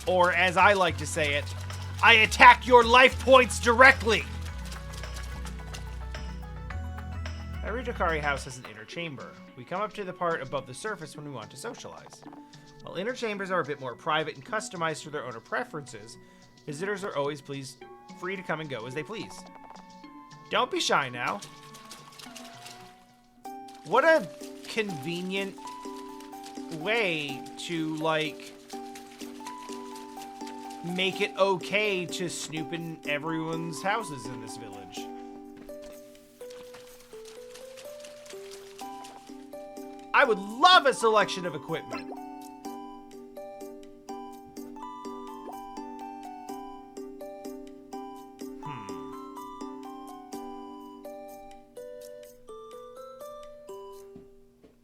Or, as I like to say it, I attack your life points directly! Every Dokari house has an inner chamber. We come up to the part above the surface when we want to socialize. While inner chambers are a bit more private and customized for their owner preferences, visitors are always free to come and go as they please. Don't be shy now. What a convenient way to, like, make it okay to snoop in everyone's houses in this village. I would love a selection of equipment.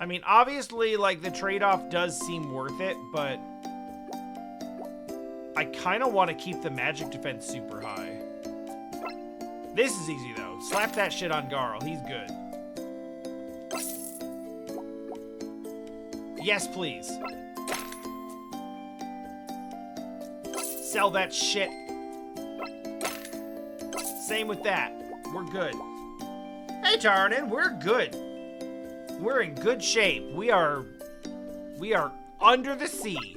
I mean, obviously, like, the trade-off does seem worth it, but I kind of want to keep the magic defense super high. This is easy, though. Slap that shit on Garl. He's good. Yes, please. Sell that shit. Same with that. We're good. Hey, Tarnin, we're good. We're in good shape. We are under the sea.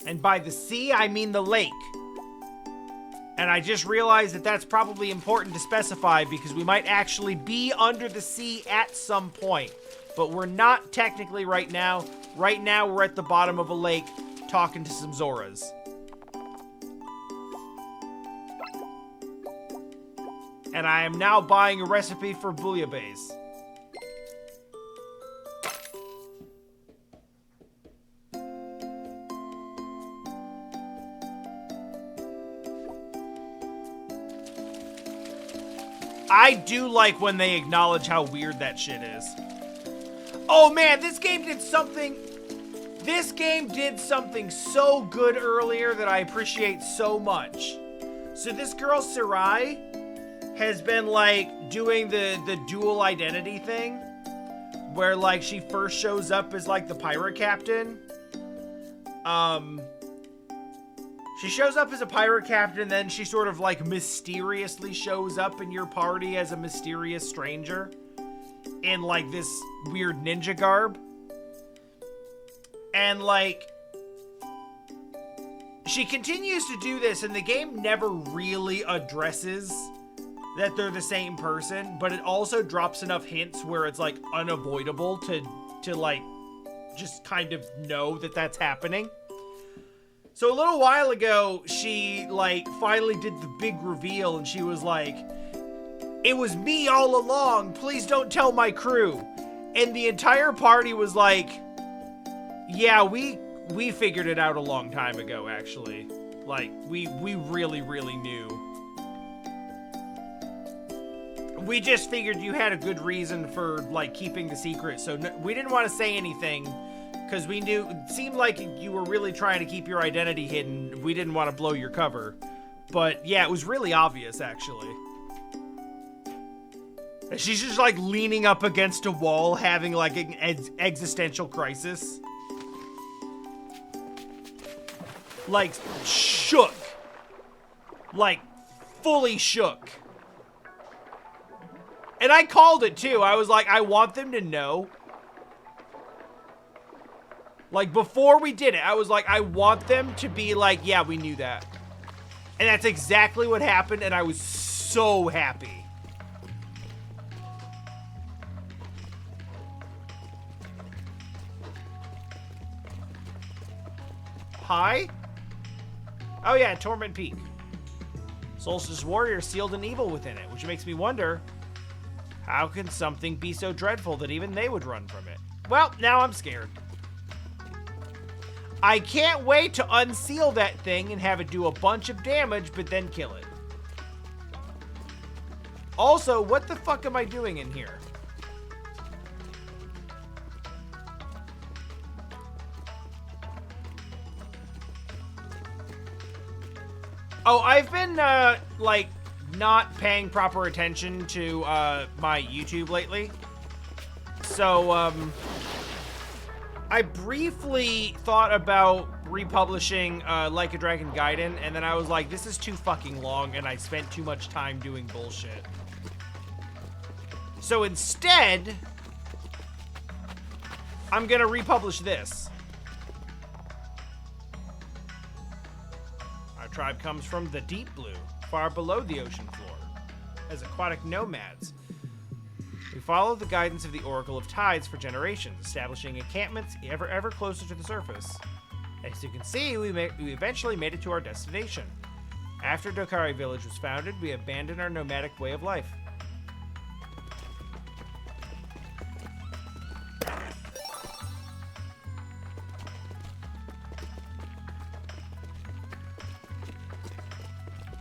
And by the sea, I mean the lake. And I just realized that that's probably important to specify because we might actually be under the sea at some point. But we're not technically right now. Right now, we're at the bottom of a lake talking to some Zoras. And I am now buying a recipe for bouillabaisse. I do like when they acknowledge how weird that shit is. Oh man, this game did something so good earlier that I appreciate so much. So this girl, Sarai, has been, like, doing the dual identity thing, where, like, she first shows up as, like, the pirate captain. She shows up as a pirate captain, then she sort of, like, mysteriously shows up in your party as a mysterious stranger in, like, this weird ninja garb. And, like, she continues to do this, and the game never really addresses that they're the same person, but it also drops enough hints where it's, like, unavoidable to like, just kind of know that that's happening. So a little while ago, she, like, finally did the big reveal, and she was like, "It was me all along, please don't tell my crew." And the entire party was like, "Yeah, we figured it out a long time ago, actually. Like, we really, really knew. We just figured you had a good reason for, like, keeping the secret, so we didn't want to say anything, because we knew, it seemed like you were really trying to keep your identity hidden. We didn't want to blow your cover." But, yeah, it was really obvious, actually. And she's just, like, leaning up against a wall, having, like, an existential crisis. Like, shook. Like, fully shook. And I called it, too. I was like, I want them to know. Like, before we did it, I was like, I want them to be like, yeah, we knew that. And that's exactly what happened, and I was so happy. Hi? Oh yeah, Torment Peak. Solstice Warrior sealed an evil within it, which makes me wonder, how can something be so dreadful that even they would run from it? Well, now I'm scared. I can't wait to unseal that thing and have it do a bunch of damage, but then kill it. Also, what the fuck am I doing in here? Oh, I've been, like, not paying proper attention to, my YouTube lately. So, I briefly thought about republishing Like a Dragon Gaiden, and then I was like, this is too fucking long, and I spent too much time doing bullshit. So instead, I'm gonna republish this. Our tribe comes from the deep blue, far below the ocean floor, as aquatic nomads. We follow the guidance of the Oracle of Tides for generations, establishing encampments ever closer to the surface. As you can see, we eventually made it to our destination. After Dokari Village was founded, we abandoned our nomadic way of life.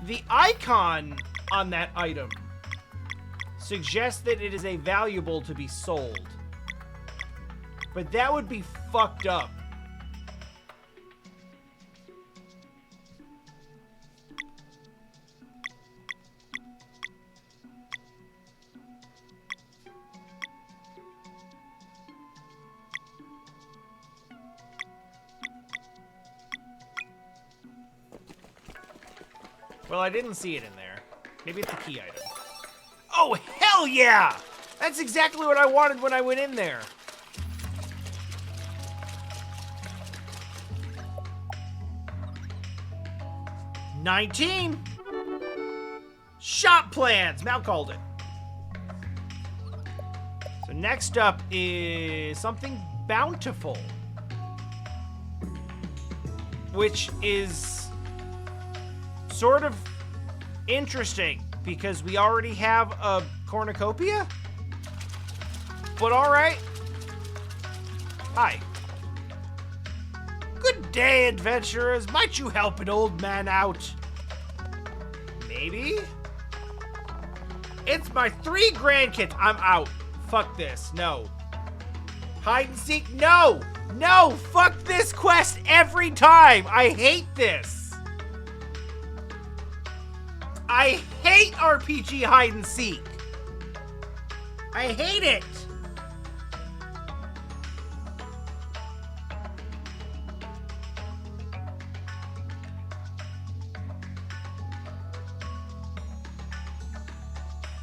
The icon on that item suggests that it is a valuable to be sold. But that would be fucked up. Well, I didn't see it in there. Maybe it's a key item. Oh, hell yeah! That's exactly what I wanted when I went in there. $19. Shop plans. Mal called it. So next up is something bountiful, which is sort of interesting because we already have a cornucopia. But all right. Hi. Good day, adventurers. Might you help an old man out? Maybe? It's my 3 grandkids. I'm out. Fuck this. No. Hide and seek. No. No. Fuck this quest every time. I hate this. I hate RPG hide and seek. I hate it.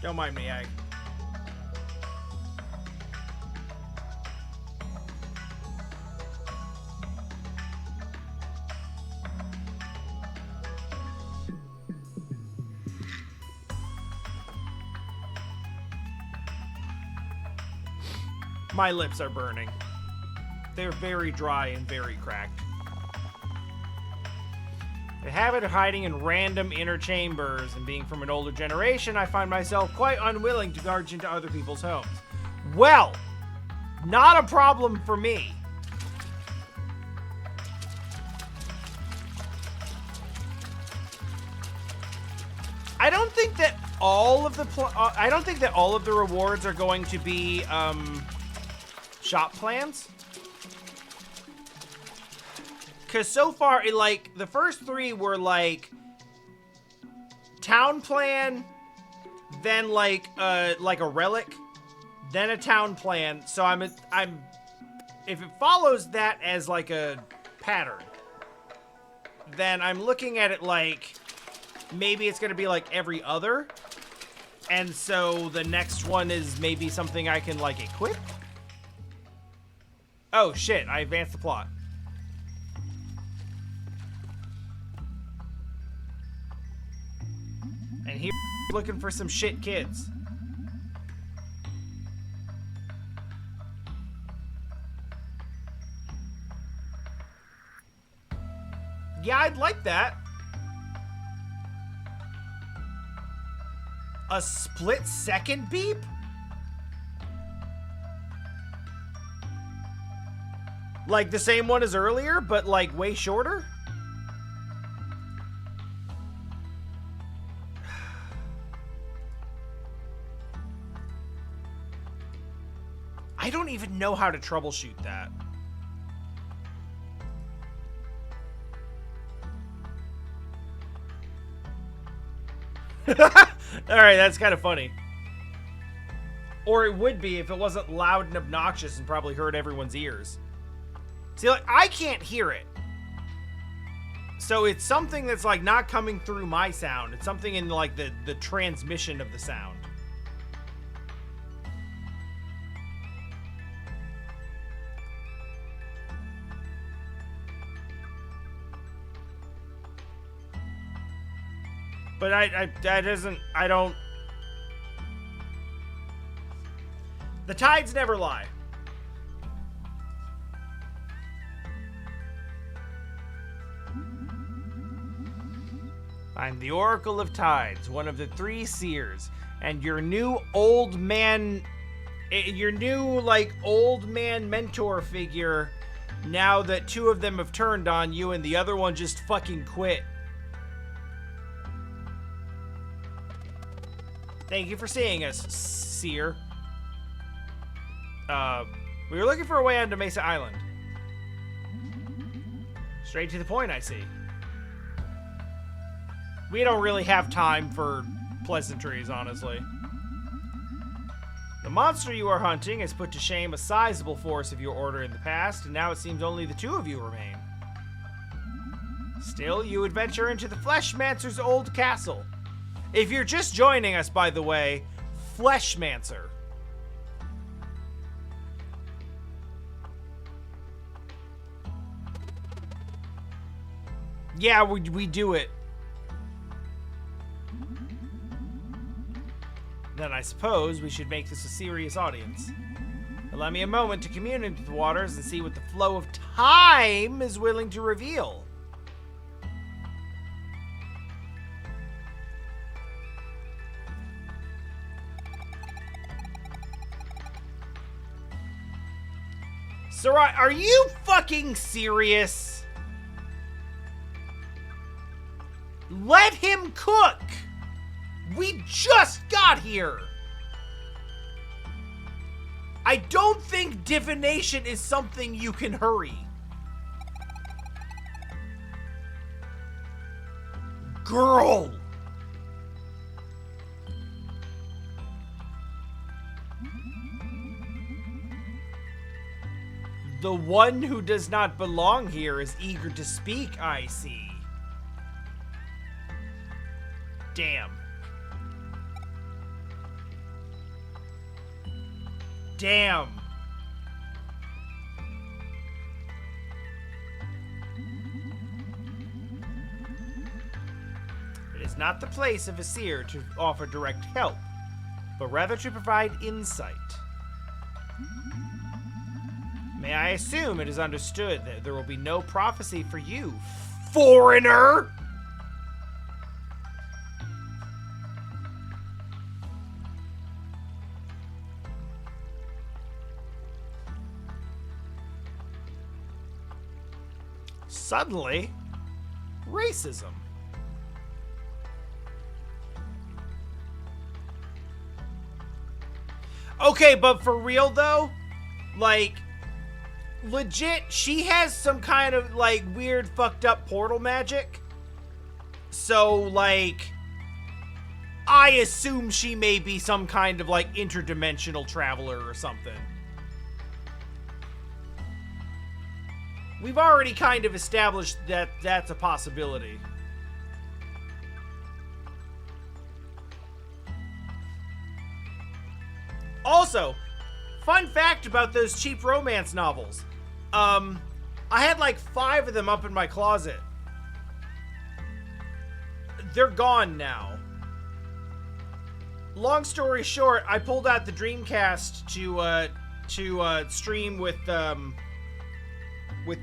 Don't mind me, I... My lips are burning. They're very dry and very cracked. The habit of hiding in random inner chambers and being from an older generation, I find myself quite unwilling to barge into other people's homes. Well, not a problem for me. I don't think that all of the rewards are going to be shop plans. Because so far, the first 3 were, town plan, then, a relic, then a town plan. So if it follows that as, a pattern, then I'm looking at it maybe it's going to be, every other. And so the next one is maybe something I can, equip. Oh, shit, I advanced the plot. And he's looking for some shit kids. Yeah, I'd like that. A split-second beep? Like the same one as earlier, but way shorter? I don't even know how to troubleshoot that. Alright, that's kind of funny. Or it would be if it wasn't loud and obnoxious and probably hurt everyone's ears. See, like, I can't hear it. So it's something that's, like, not coming through my sound. It's something in, like, the transmission of the sound. But I don't... The tides never lie. I'm the Oracle of Tides, one of the 3 seers, and your new old man mentor figure, now that 2 of them have turned on you and the other one just fucking quit. Thank you for seeing us, seer. We were looking for a way onto Mesa Island. Straight to the point, I see. We don't really have time for pleasantries, honestly. The monster you are hunting has put to shame a sizable force of your order in the past, and now it seems only the 2 of you remain. Still, you would venture into the Fleshmancer's old castle. If you're just joining us, by the way, Fleshmancer. Yeah, we do it. Then I suppose we should make this a serious audience. Allow me a moment to commune with the waters and see what the flow of time is willing to reveal. Sarai, are you fucking serious? Let him cook! We just got here! I don't think divination is something you can hurry. Girl! The one who does not belong here is eager to speak, I see. Damn. Damn. It is not the place of a seer to offer direct help, but rather to provide insight. May I assume it is understood that there will be no prophecy for you, foreigner? Suddenly, racism. Okay, but for real though, like, legit, she has some kind of, like, weird fucked up portal magic. So, like, I assume she may be some kind of, like, interdimensional traveler or something. We've already kind of established that that's a possibility. Also, fun fact about those cheap romance novels. I had like 5 of them up in my closet. They're gone now. Long story short, I pulled out the Dreamcast to stream with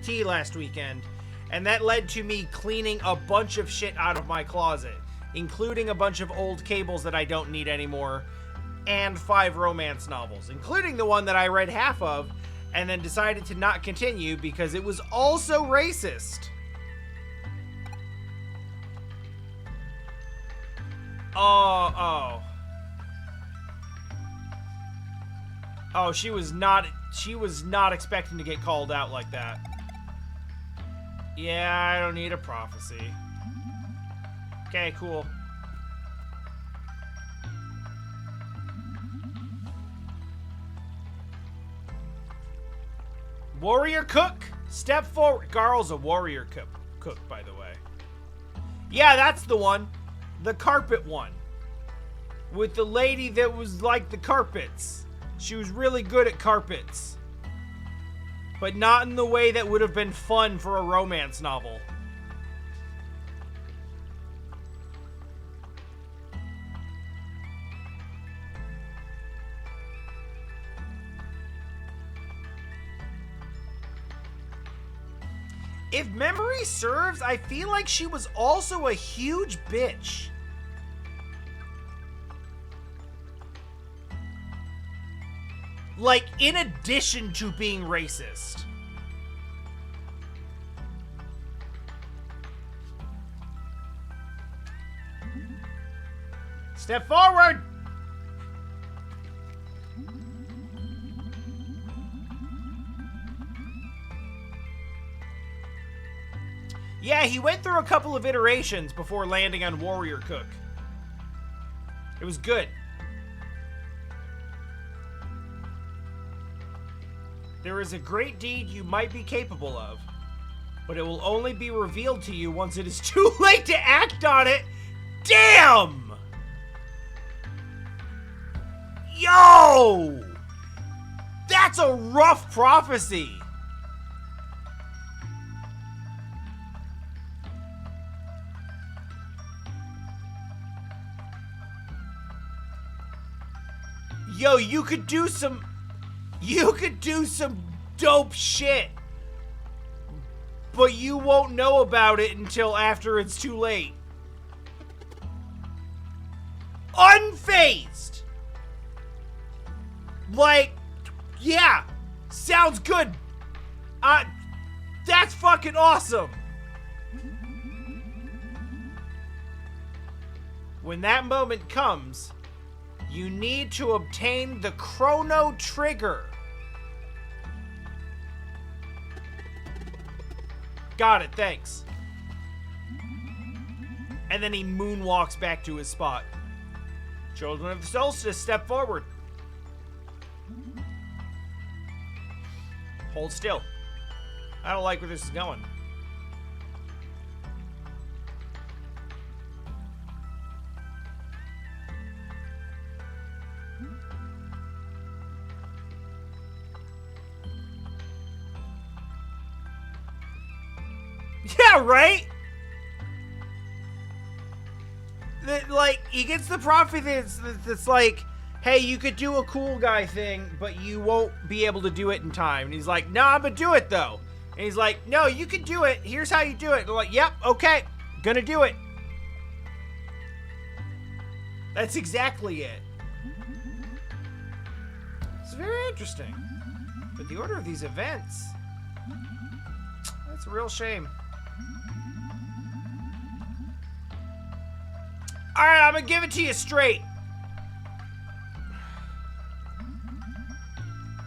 T last weekend, and that led to me cleaning a bunch of shit out of my closet, including a bunch of old cables that I don't need anymore, and 5 romance novels, including the one that I read half of, and then decided to not continue because it was also racist. Oh, she was not expecting to get called out like that. Yeah, I don't need a prophecy. Okay, cool. Warrior Cook, Step forward. Garl's a warrior cook, by the way. Yeah, that's the one. The carpet one. With the lady that was like the carpets. She was really good at carpets. But not in the way that would have been fun for a romance novel. If memory serves, I feel like she was also a huge bitch. Like, in addition to being racist. Step forward! Yeah, he went through a couple of iterations before landing on Warrior Cook. It was good. There is a great deed you might be capable of, but it will only be revealed to you once it is too late to act on it. Damn! Yo! That's a rough prophecy. Yo, you could do some dope shit. But you won't know about it until after it's too late. Unfazed. Like, yeah, sounds good. That's fucking awesome. When that moment comes, you need to obtain the Chrono Trigger. Got it, thanks. And then he moonwalks back to his spot. Children of the Solstice, step forward. Hold still. I don't like where this is going. Yeah, right? Like, he gets the prophet that's like, hey, you could do a cool guy thing, but you won't be able to do it in time. And he's like, no, I'm gonna do it, though. And he's like, no, you can do it. Here's how you do it. And they're like, yep, okay, gonna do it. That's exactly it. It's very interesting. But the order of these events, that's a real shame. Alright, I'm gonna give it to you straight.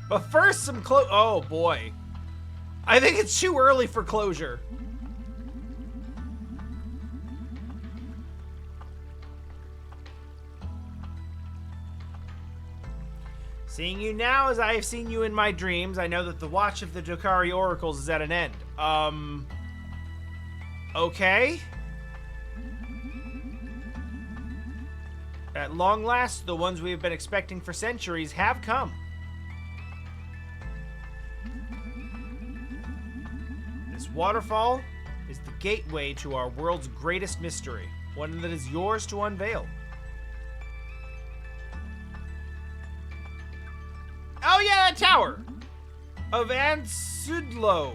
But first, some oh boy. I think it's too early for closure. Seeing you now as I have seen you in my dreams, I know that the watch of the Dokari Oracles is at an end. Okay. At long last, the ones we have been expecting for centuries have come. This waterfall is the gateway to our world's greatest mystery, one that is yours to unveil. Oh yeah, that tower of Ansudlo.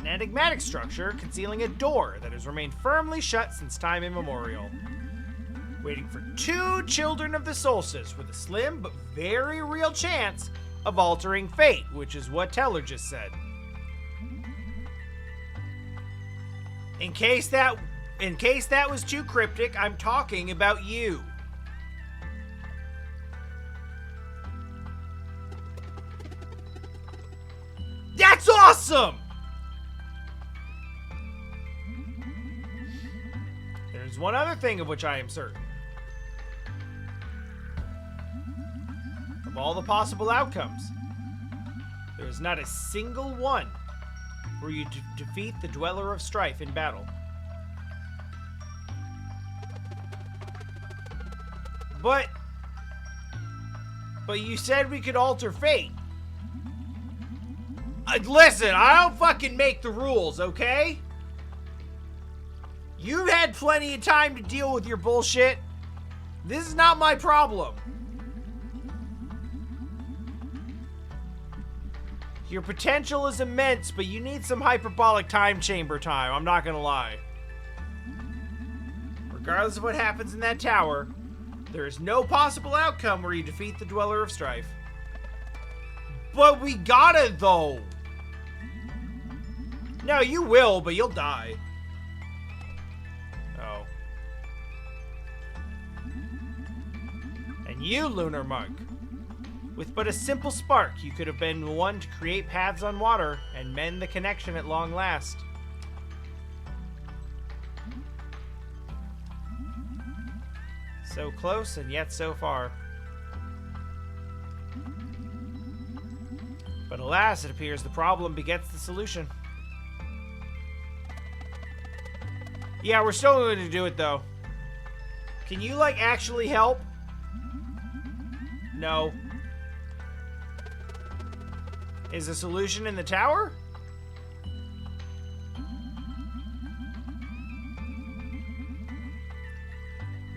An enigmatic structure concealing a door that has remained firmly shut since time immemorial. Waiting for two children of the solstice with a slim but very real chance of altering fate, which is what Teller just said. In case that was too cryptic, I'm talking about you. That's awesome! There's one other thing of which I am certain. Of all the possible outcomes, there is not a single one where you defeat the Dweller of Strife in battle. But you said we could alter fate. Listen, I don't fucking make the rules, okay? You've had plenty of time to deal with your bullshit. This is not my problem. Your potential is immense, but you need some hyperbolic time chamber time, I'm not gonna lie. Regardless of what happens in that tower, there is no possible outcome where you defeat the Dweller of Strife. But we gotta, though. No, you will, but you'll die. Oh. And you, Lunar Monk. With but a simple spark, you could have been the one to create paths on water and mend the connection at long last. So close and yet so far. But alas, it appears the problem begets the solution. Yeah, we're still going to do it, though. Can you, like, actually help? No. Is the solution in the tower?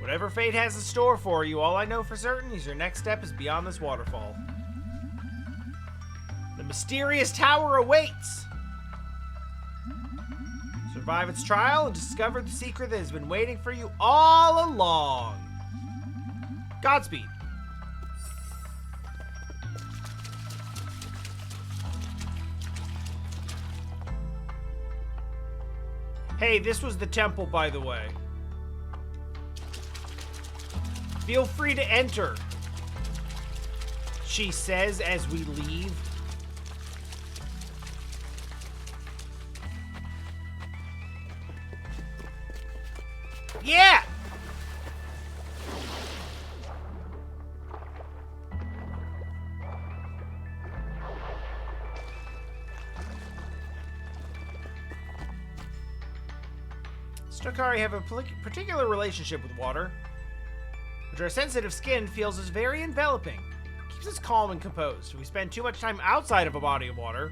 Whatever fate has in store for you, all I know for certain is your next step is beyond this waterfall. The mysterious tower awaits! Survive its trial and discover the secret that has been waiting for you all along. Godspeed. Hey, this was the temple, by the way. Feel free to enter, she says as we leave. Yeah! Stokari have a particular relationship with water, which our sensitive skin feels is very enveloping. It keeps us calm and composed. If we spend too much time outside of a body of water,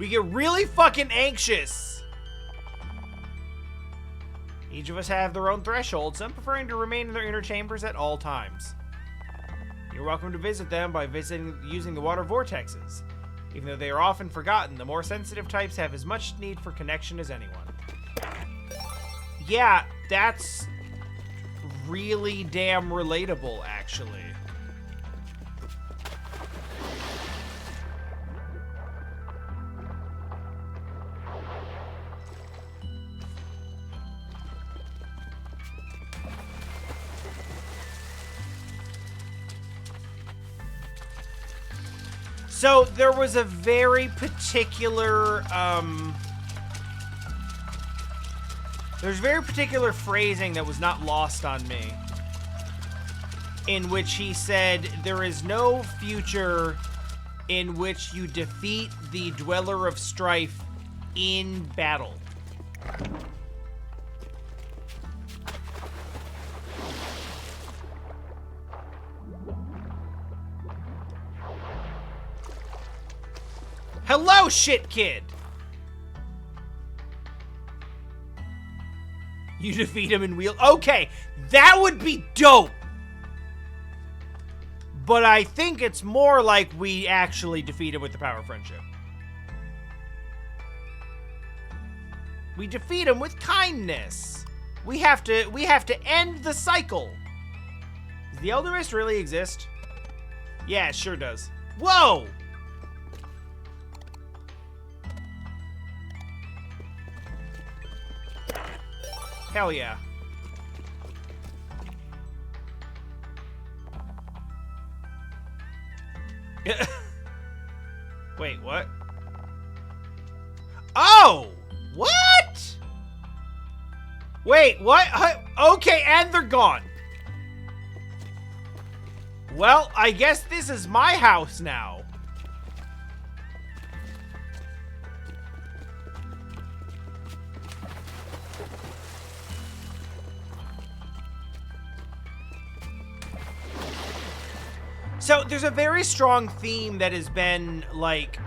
we get really fucking anxious. Each of us have their own threshold, some preferring to remain in their inner chambers at all times. You're welcome to visit them by using the water vortexes. Even though they are often forgotten, the more sensitive types have as much need for connection as anyone. Yeah, that's really damn relatable, actually. So there was a very particular, there's very particular phrasing that was not lost on me, in which he said, there is no future in which you defeat the Dweller of Strife in battle. Hello, shit kid! You defeat him in wheel. Okay, that would be dope! But I think it's more like we actually defeat him with the power of friendship. We defeat him with kindness. We have to end the cycle. Does the Elder Mist really exist? Yeah, it sure does. Whoa! Hell yeah. Wait, what? Oh! What? Wait, what? Okay, and they're gone. Well, I guess this is my house now. So, there's a very strong theme that has been, like,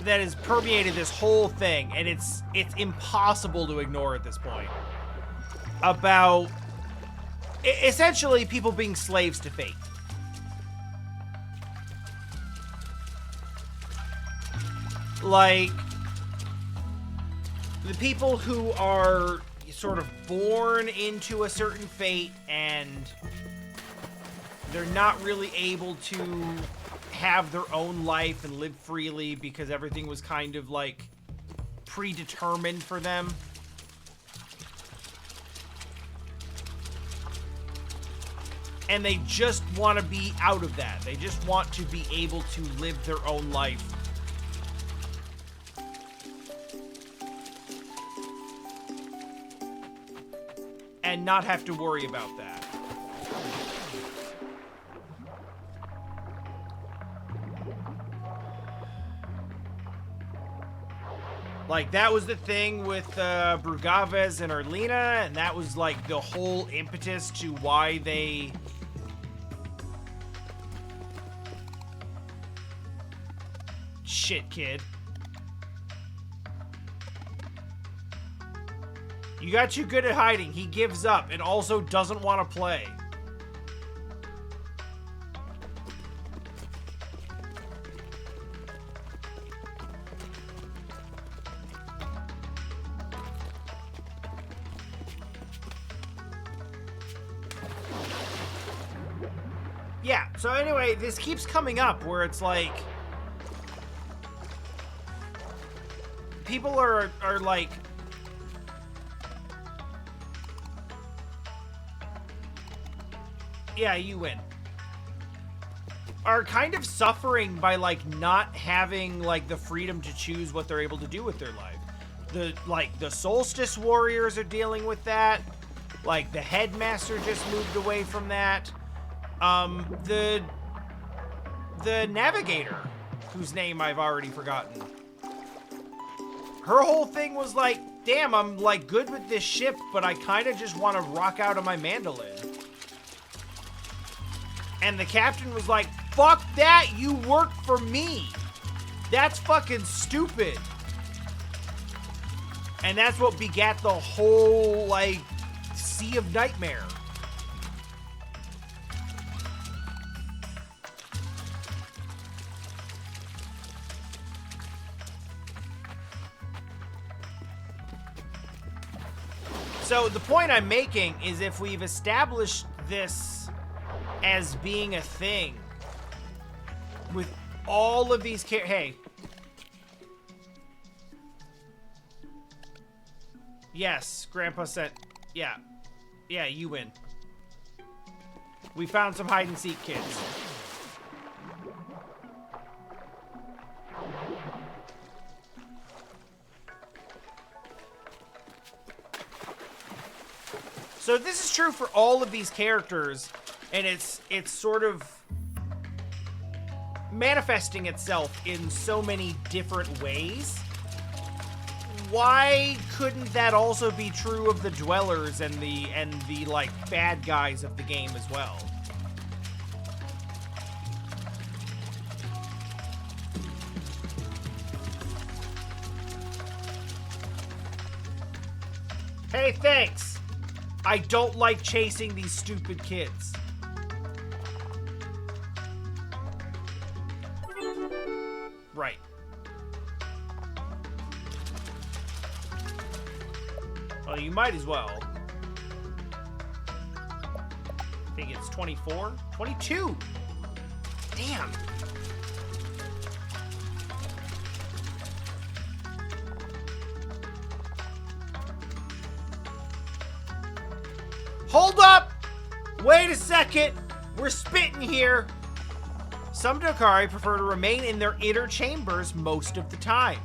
that has permeated this whole thing, and it's impossible to ignore at this point. About, essentially, people being slaves to fate. Like, the people who are sort of born into a certain fate, and they're not really able to have their own life and live freely because everything was kind of, like, predetermined for them. And they just want to be out of that. They just want to be able to live their own life. And not have to worry about that. Like, that was the thing with Brugaves and Arlena, and that was, like, the whole impetus to why they... Shit, kid. You got too good at hiding. He gives up and also doesn't want to play. Yeah, so anyway, this keeps coming up where it's like... People are like... Yeah, you win. Are kind of suffering by, like, not having, like, the freedom to choose what they're able to do with their life. The Solstice Warriors are dealing with that. Like, the Headmaster just moved away from that. The Navigator, whose name I've already forgotten. Her whole thing was like, damn, I'm, like, good with this ship, but I kind of just want to rock out on my mandolin. And the captain was like, fuck that, you work for me. That's fucking stupid. And that's what begat the whole, like, Sea of Nightmare. So the point I'm making is if we've established this as being a thing with all of these hey. Yes, Grandpa sent... Yeah. Yeah, you win. We found some hide-and-seek kids. So this is true for all of these characters, and it's sort of manifesting itself in so many different ways. Why couldn't that also be true of the dwellers and the like bad guys of the game as well? Hey, thanks. I don't like chasing these stupid kids. Right. Well, you might as well. I think it's 24? 22! Damn! Hold up! Wait a second! We're spitting here! Some Dokari prefer to remain in their inner chambers most of the time.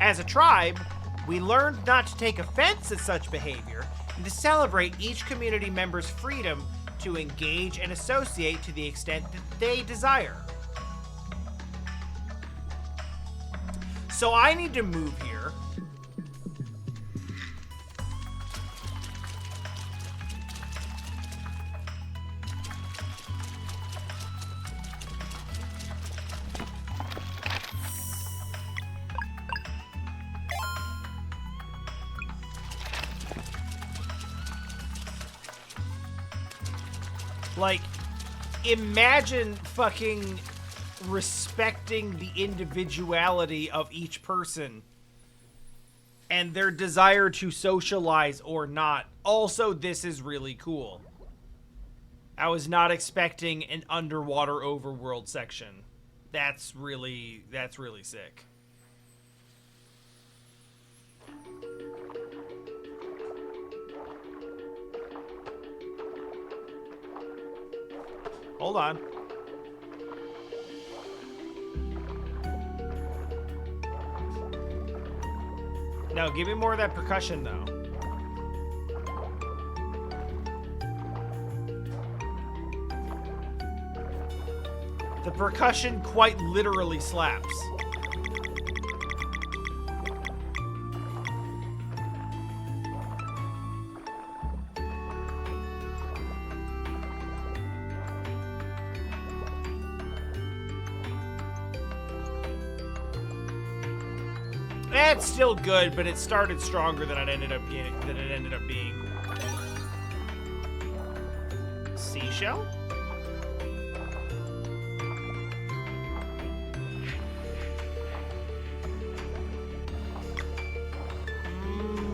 As a tribe, we learned not to take offense at such behavior and to celebrate each community member's freedom to engage and associate to the extent that they desire. So I need to move here. Like, imagine fucking respecting the individuality of each person and their desire to socialize or not. Also, this is really cool. I was not expecting an underwater overworld section. That's really sick. Hold on. No, give me more of that percussion, though. The percussion quite literally slaps. It's still good, but it started stronger than it ended up being. Seashell?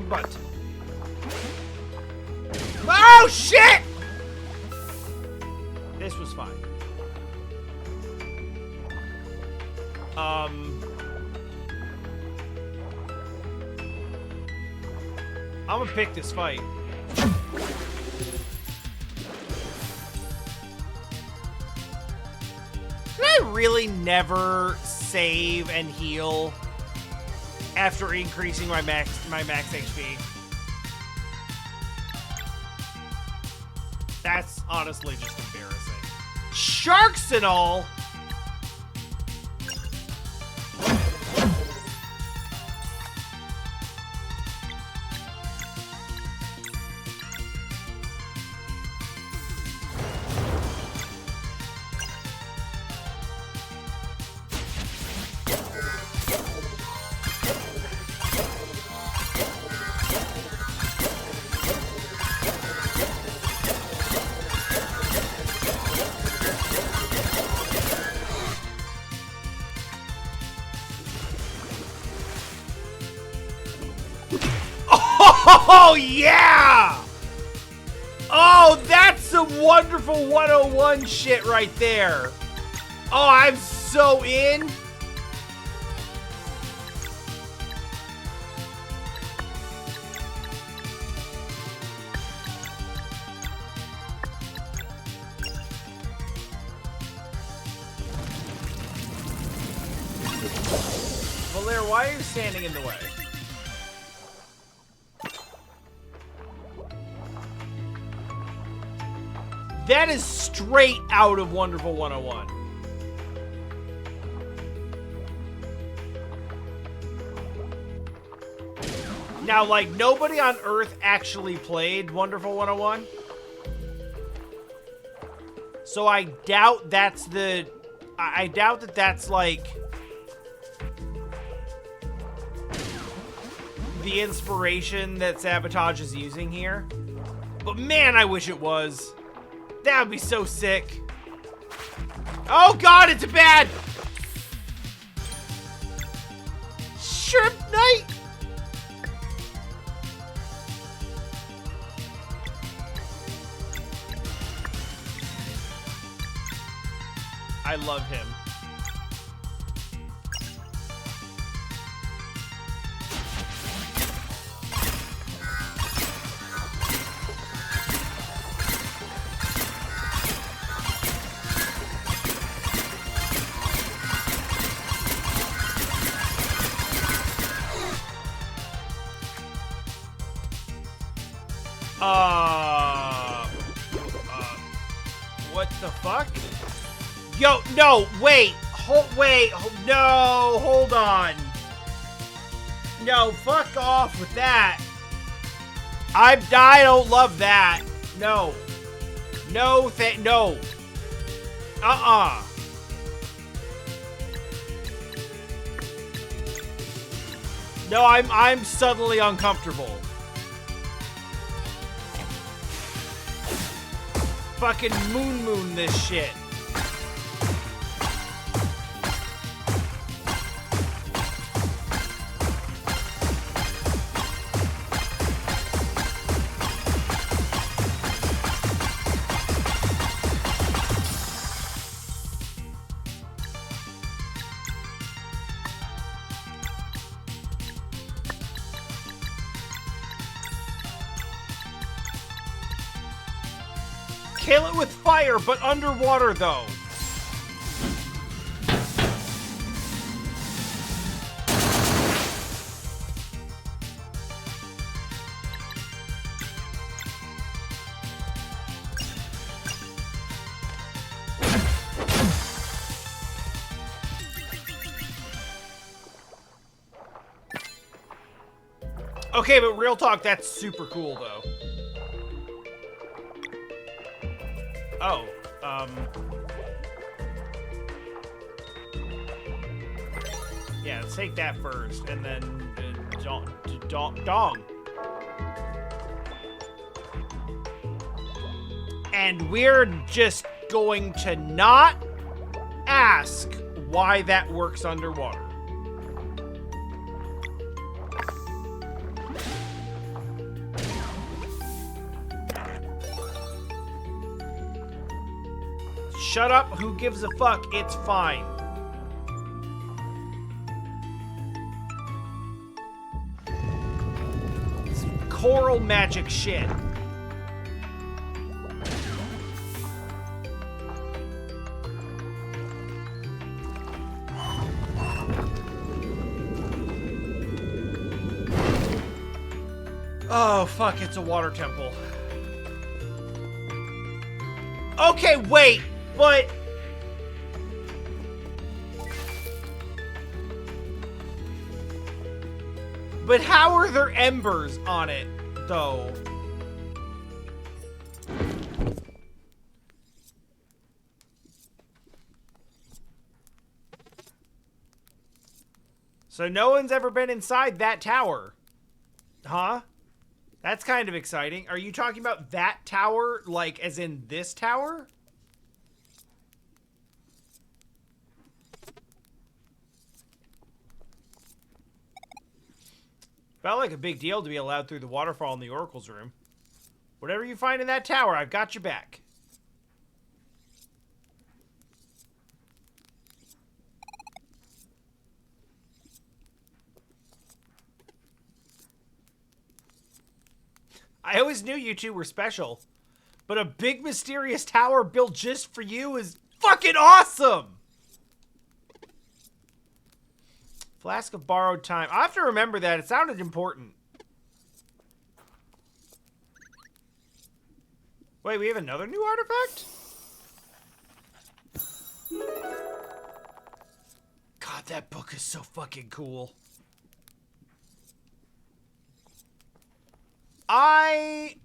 But. Oh shit! This was fine. I'm gonna pick this fight. Did I really never save and heal after increasing my max HP? That's honestly just embarrassing. Sharks and all! Oh, yeah! Oh, that's some wonderful 101 shit right there. Oh, I'm so in. Valer, why are you standing in the way? That is straight out of Wonderful 101. Now, like, nobody on Earth actually played Wonderful 101. So I doubt that's the... I doubt that that's, like... the inspiration that Sabotage is using here. But man, I wish it was. That would be so sick. Oh god, it's bad! Shrimp Knight! I love him. What the fuck? Yo, no, wait. No, hold on. No, fuck off with that. I don't love that. No. No, no. No, I'm suddenly uncomfortable. Fucking moon this shit. Kill it with fire, but underwater, though. Okay, but real talk, that's super cool, though. Oh, yeah, let's take that first, and then, dong. And we're just going to not ask why that works underwater. Shut up, who gives a fuck? It's fine. It's coral magic shit. Oh, fuck, it's a water temple. Okay, wait. But how are there embers on it, though? So no one's ever been inside that tower. Huh? That's kind of exciting. Are you talking about that tower, like, as in this tower? Felt like a big deal to be allowed through the waterfall in the Oracle's room. Whatever you find in that tower, I've got your back. I always knew you two were special, but a big mysterious tower built just for you is fucking awesome! Flask of borrowed time. I have to remember that. It sounded important. Wait, we have another new artifact? God, that book is so fucking cool. I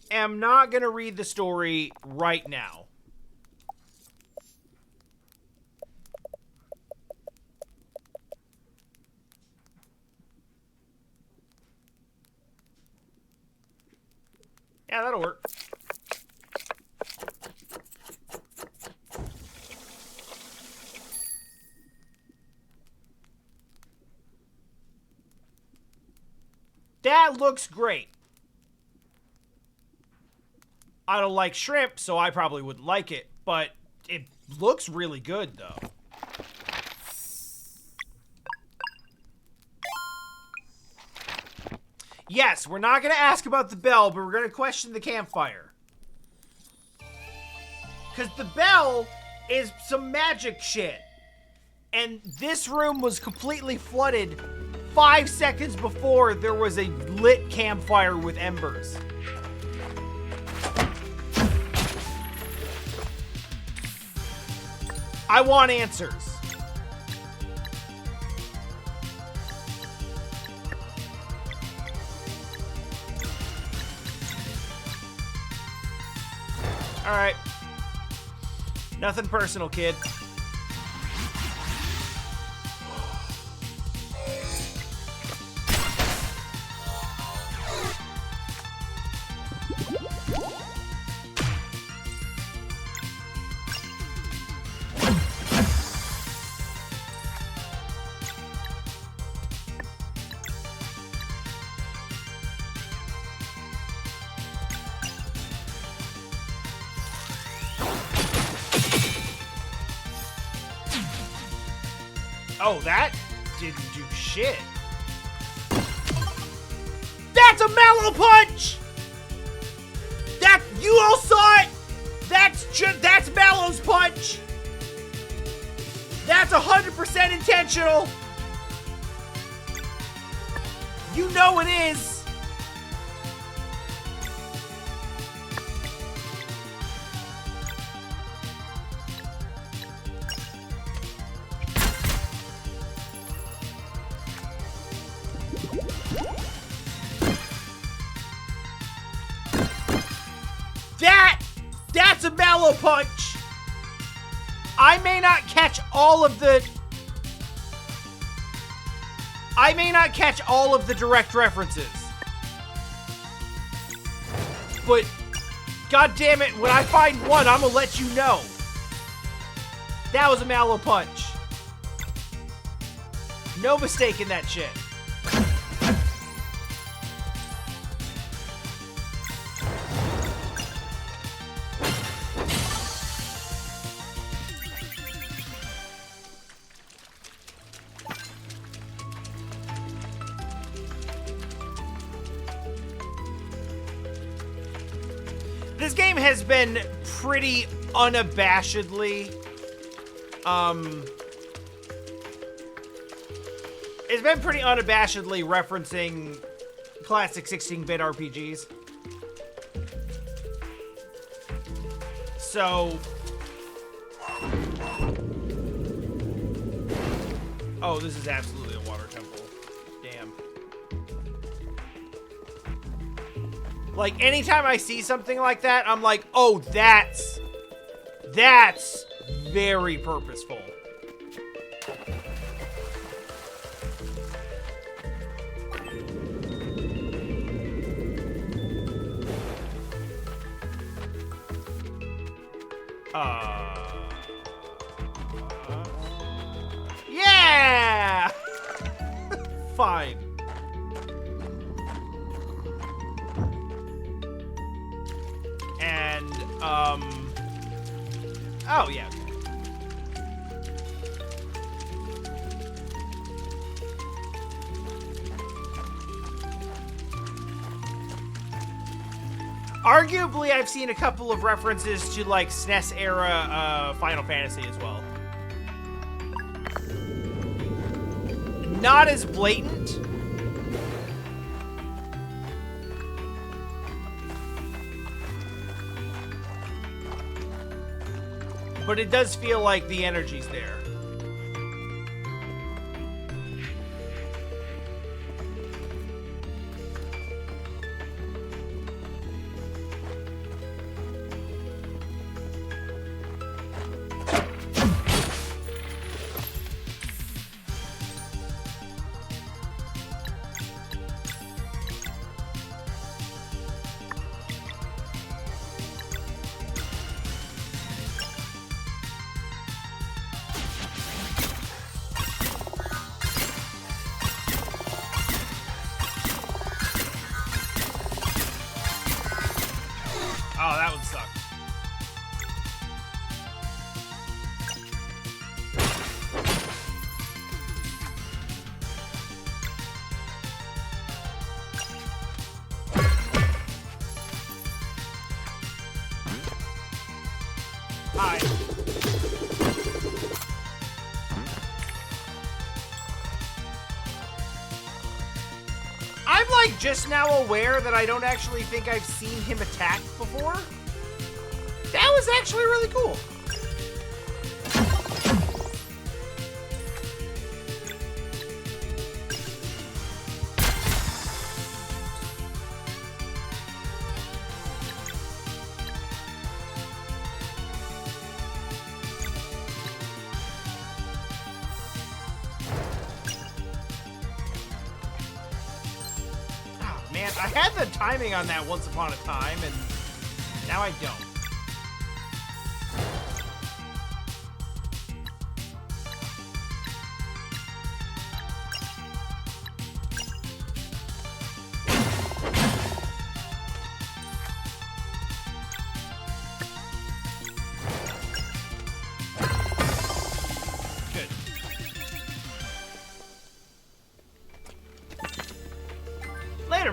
am not gonna read the story right now. Yeah, that'll work. That looks great. I don't like shrimp, so I probably wouldn't like it, but it looks really good, though. Yes, we're not going to ask about the bell, but we're going to question the campfire. Because the bell is some magic shit. And this room was completely flooded 5 seconds before there was a lit campfire with embers. I want answers. Alright. Nothing personal, kid. Oh, that didn't do shit. That's a Mallow Punch! You all saw it! That's Mallow's Punch! That's 100% intentional! You know it is! That's a Mallow Punch! I may not catch all of the direct references. But god damn it, when I find one, I'm gonna let you know. That was a Mallow Punch. No mistake in that shit. This game has been pretty unabashedly, referencing classic 16-bit RPGs. So, oh, this is absolutely a water temple. Damn. Like, anytime I see something like that, I'm like, oh, that's very purposeful. Yeah! Fine. And, oh, yeah. Arguably, I've seen a couple of references to, like, SNES era Final Fantasy as well. Not as blatant. But it does feel like the energy's there. Oh, that would suck. Hi. I'm like just now aware that I don't actually think I've seen him attack before. That was actually really cool. Man, I had the timing on that once upon a time, and now I don't.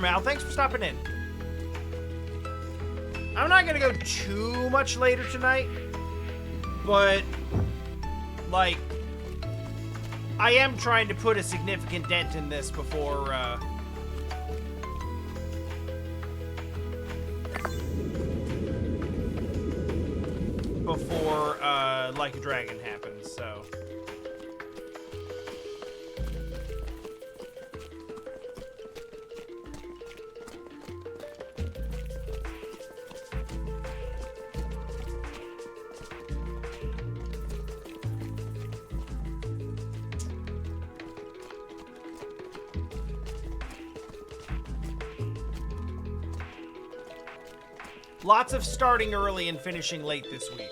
Mal, thanks for stopping in. I'm not gonna go too much later tonight, but like I am trying to put a significant dent in this before Like a Dragon happens, so lots of starting early and finishing late this week.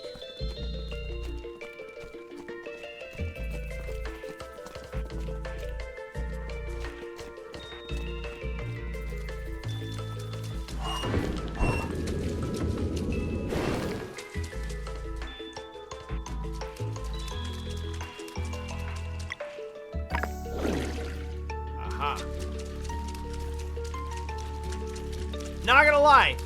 Aha. Not gonna lie.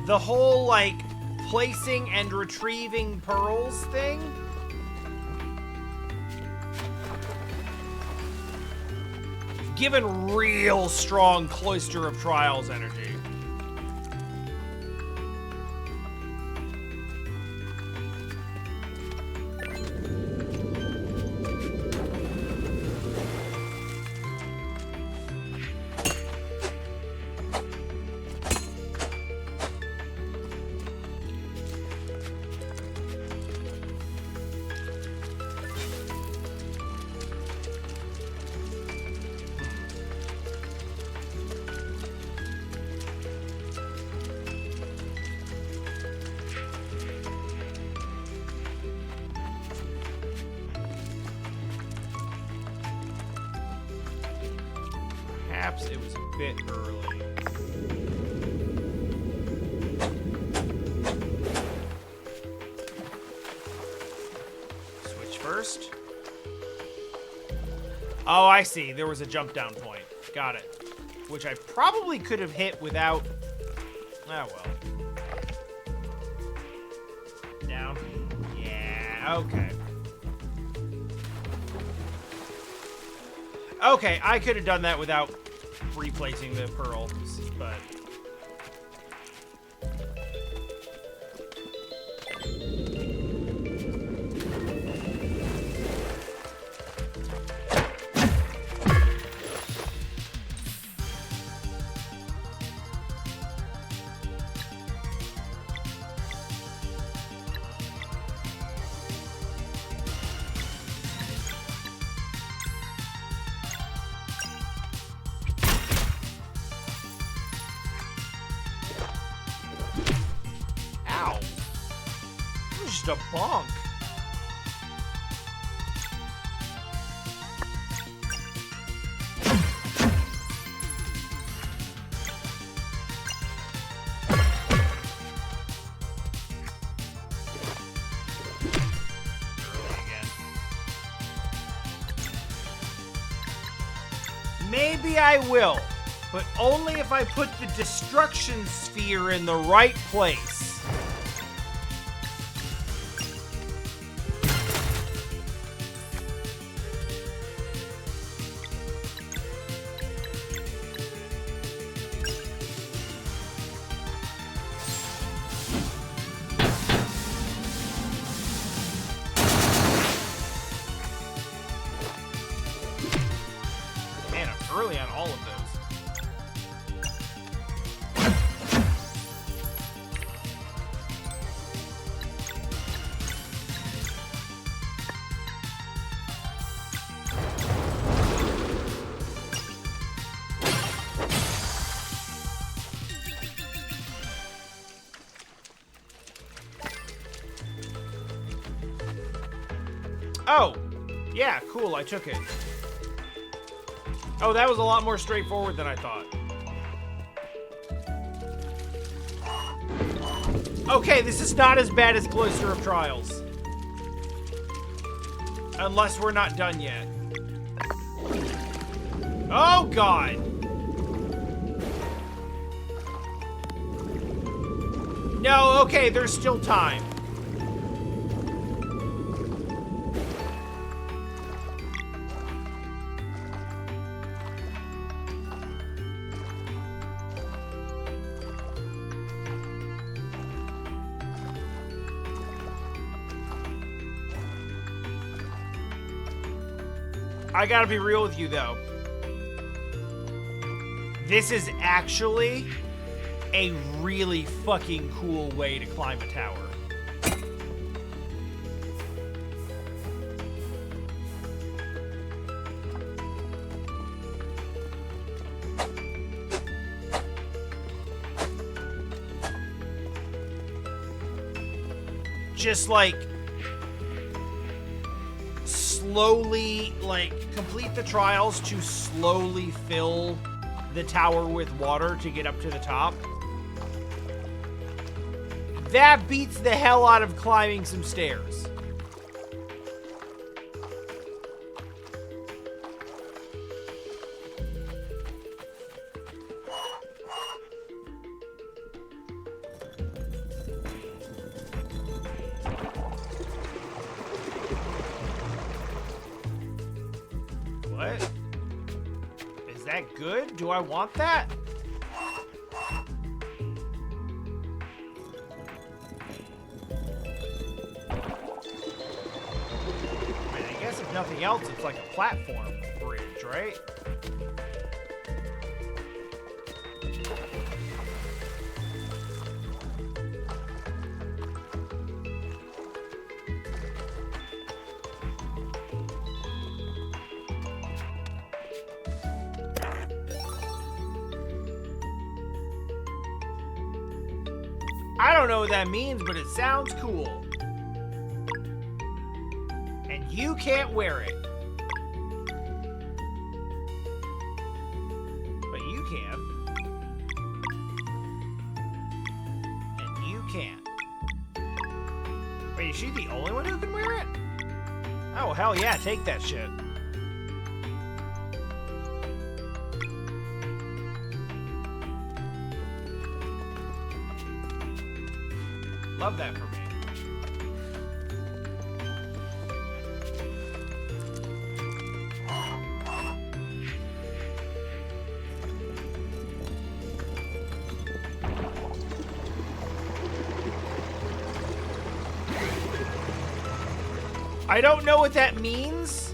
The whole, like, placing and retrieving pearls thing? Given real strong Cloister of Trials energy. Perhaps it was a bit early. Switch first. Oh, I see. There was a jump down point. Got it. Which I probably could have hit without... Oh, well. Down. Yeah, okay. Okay, I could have done that without replacing the pearls, but... A bonk. Maybe I will, but only if I put the destruction sphere in the right place. Early on all of those. Oh, yeah, cool, I took it. Oh, that was a lot more straightforward than I thought. Okay, this is not as bad as Cloister of Trials. Unless we're not done yet. Oh, God. No, okay, there's still time. I gotta be real with you, though. This is actually a really fucking cool way to climb a tower. Just like slowly, like, complete the trials to slowly fill the tower with water to get up to the top. That beats the hell out of climbing some stairs. What? Is that good? Do I want that? I guess if nothing else, it's like a platform bridge, right? I don't know what that means, but it sounds cool. And you can't wear it. But you can. And you can't. Wait, is she the only one who can wear it? Oh, hell yeah, take that shit. Love that for me. I don't know what that means.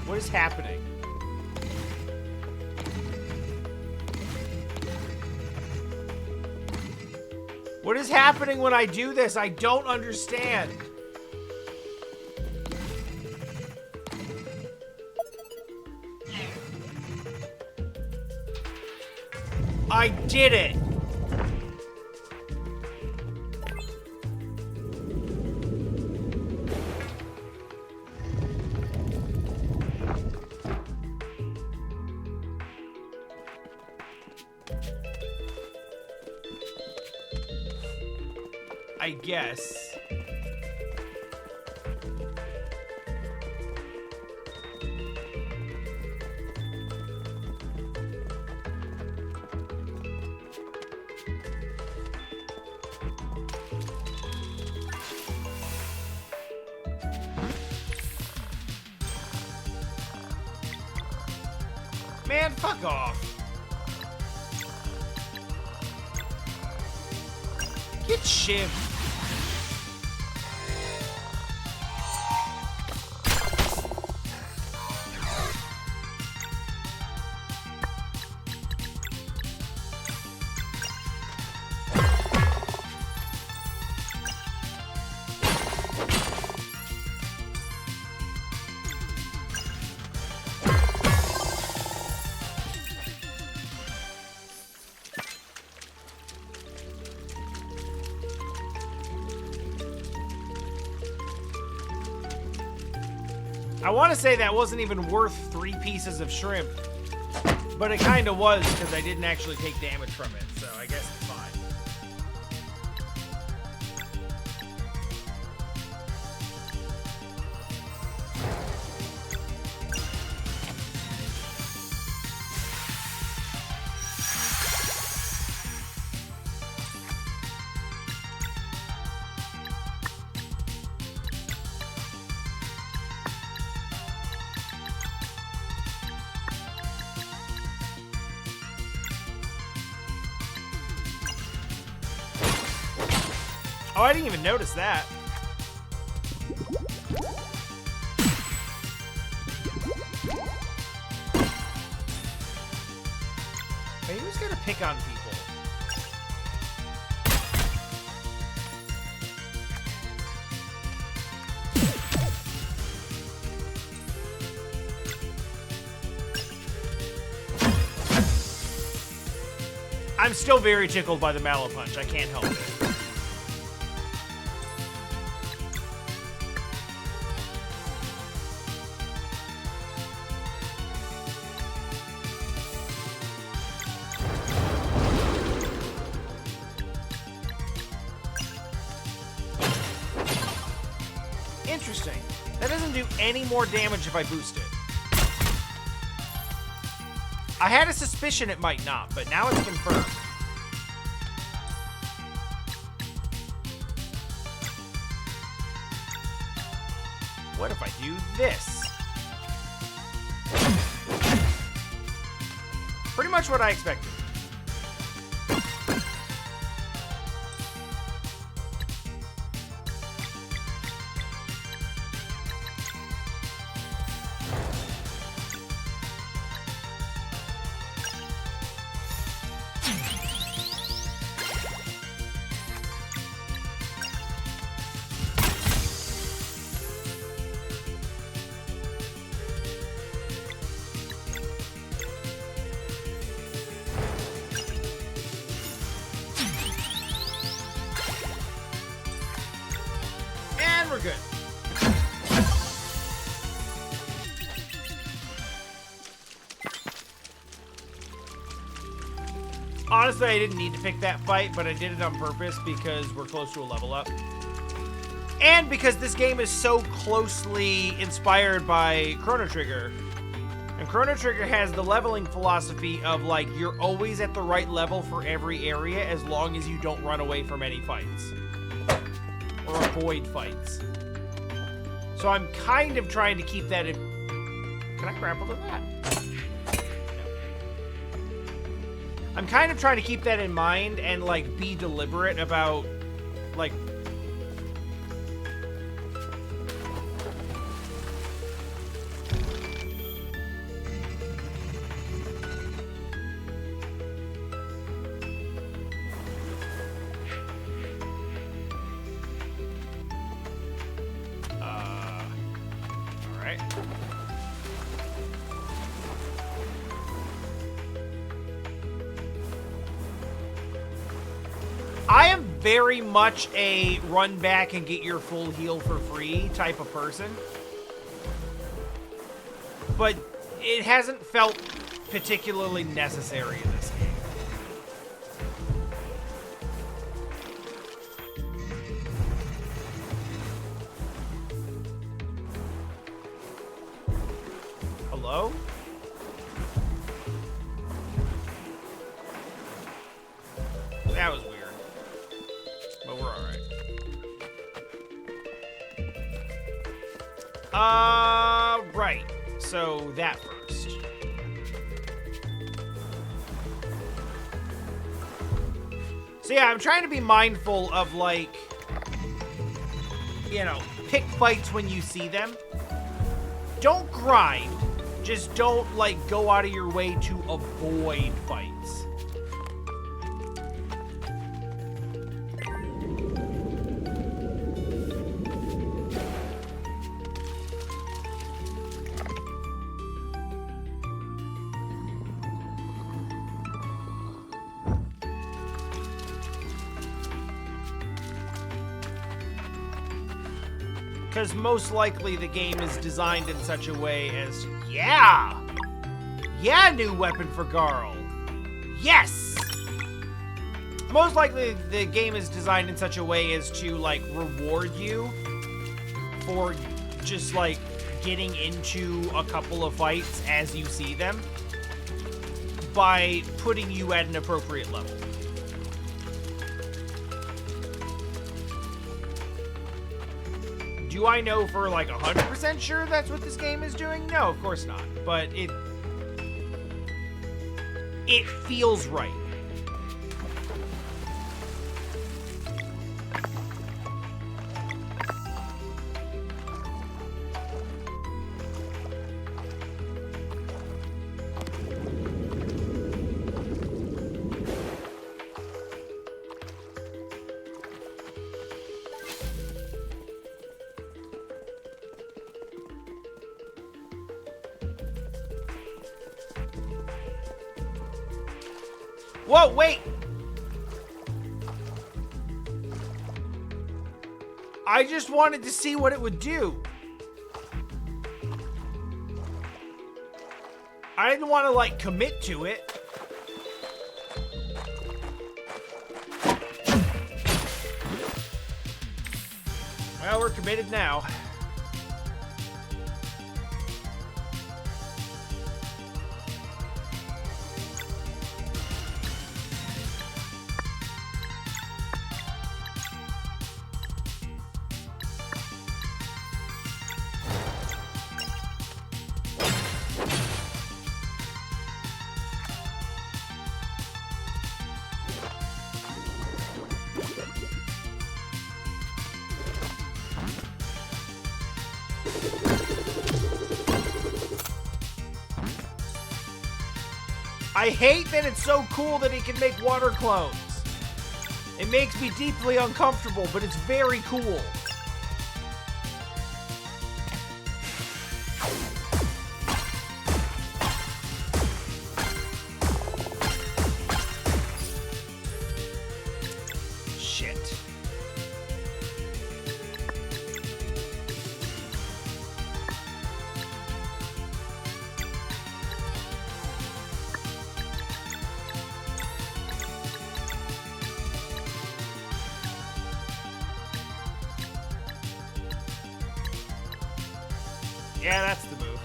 What is happening? What is happening when I do this? I don't understand. I did it. I guess. Man, fuck off. Get shivved. I want to say that wasn't even worth 3 pieces of shrimp, but it kind of was because I didn't actually take damage from it, so I guess it's fine. Oh, I didn't even notice that. Hey, who's gonna pick on people? I'm still very tickled by the Mallow Punch. I can't help it. Interesting. That doesn't do any more damage if I boost it. I had a suspicion it might not, but now it's confirmed. What if I do this? Pretty much what I expected. And we're good. Honestly, I didn't need to pick that fight, but I did it on purpose because we're close to a level up. And because this game is so closely inspired by Chrono Trigger. And Chrono Trigger has the leveling philosophy of, like, you're always at the right level for every area as long as you don't run away from any fights. Or avoid fights. So I'm kind of trying to keep that in... Can I grapple to that? I'm kind of trying to keep that in mind and, like, be deliberate about, like... Alright. I am very much a run back and get your full heal for free type of person. But it hasn't felt particularly necessary in this game. Hello? That was weird. But we're alright. Right. So, that first. So yeah, I'm trying to be mindful of, like, you know, pick fights when you see them. Don't grind. Just don't, like, go out of your way to avoid fights. Because most likely the game is designed in such a way as... Yeah! Yeah, new weapon for Garl! Yes! Most likely the game is designed in such a way as to, like, reward you for just, like, getting into a couple of fights as you see them by putting you at an appropriate level. Do I know for like 100% sure that's what this game is doing? No, of course not. But it feels right. Whoa, wait! I just wanted to see what it would do. I didn't want to, like, commit to it. Well, we're committed now. I hate that it's so cool that he can make water clones. It makes me deeply uncomfortable, but it's very cool. Shit. Yeah, that's the move.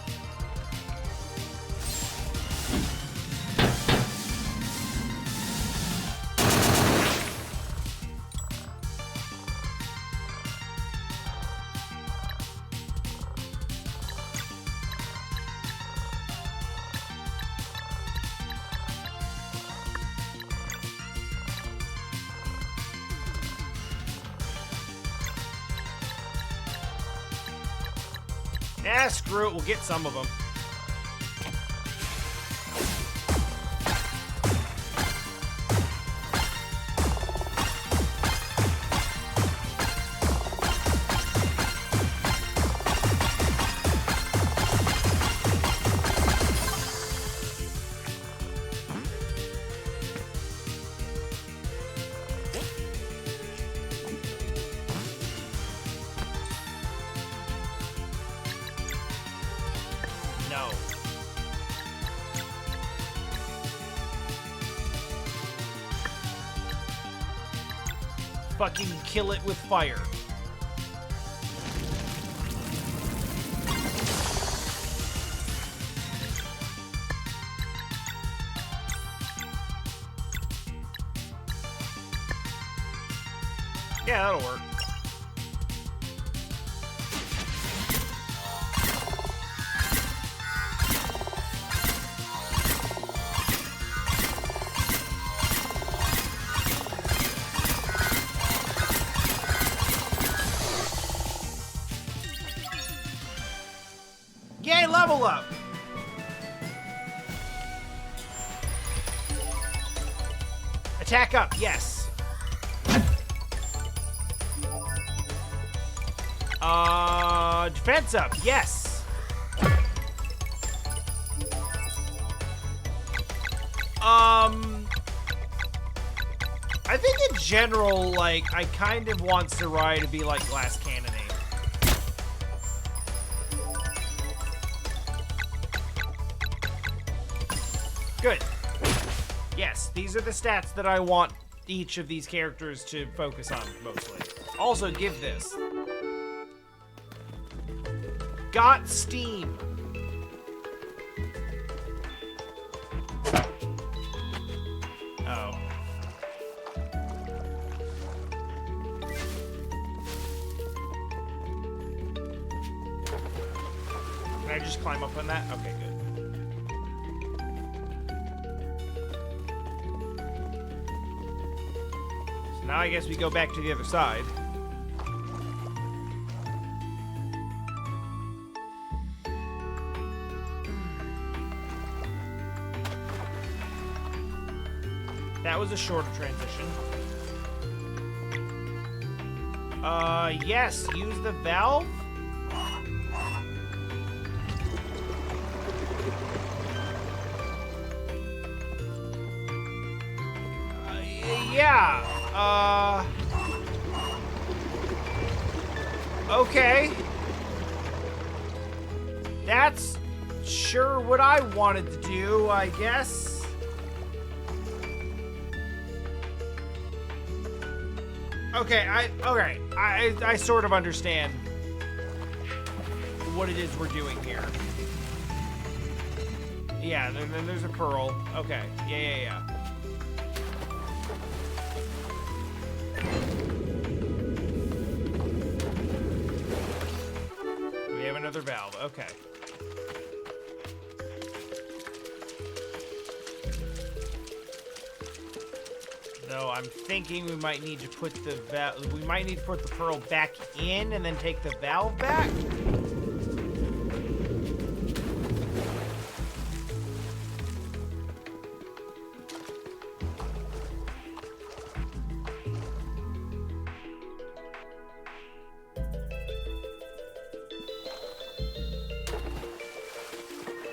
Yeah, screw it. We'll get some of them. No. Fucking kill it with fire. Yeah, that'll work. Yay, level up! Attack up, yes. Defense up, yes. I think in general, like, I kind of want Sarai to be like Glass Cannonade. Good. Yes, these are the stats that I want each of these characters to focus on mostly. Also, give this. Got Steam. Oh. Can I just climb up on that? Okay, good. So now I guess we go back to the other side. That was a shorter transition. Yes, use the valve. Yeah, okay. That's sure what I wanted to do, I guess. Okay, I sort of understand what it is we're doing here. Yeah, then there's a pearl. Okay, yeah. We have another valve, okay. So I'm thinking we might need to put the pearl back in and then take the valve back.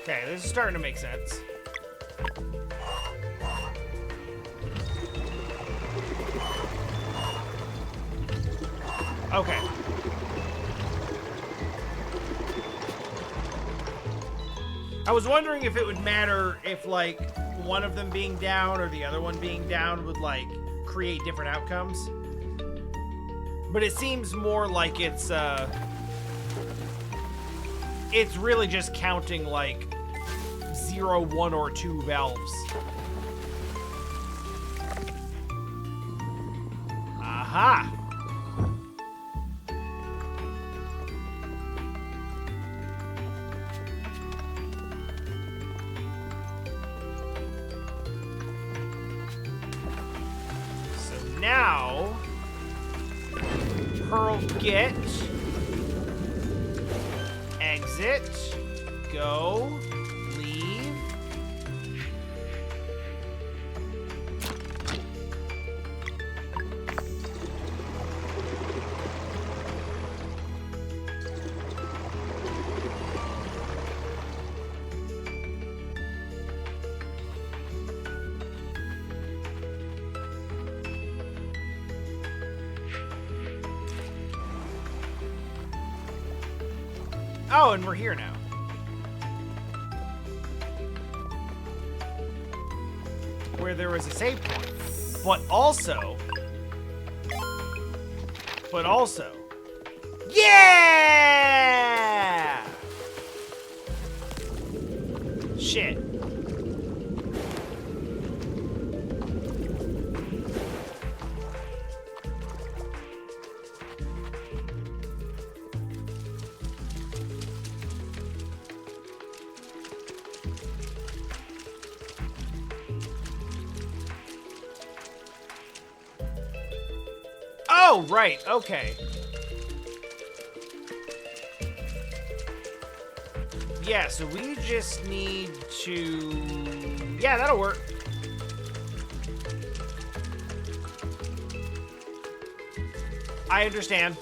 Okay, this is starting to make sense. Okay. I was wondering if it would matter if, like, one of them being down or the other one being down would, like, create different outcomes. But it seems more like it's really just counting, like, 0, 1, or 2 valves. Aha! Now, pearl get, exit, go, leave. Oh, and we're here now. Where there was a save point. But also... Yeah! Shit. Oh, right, okay. Yeah, so we just need to... Yeah, that'll work. I understand.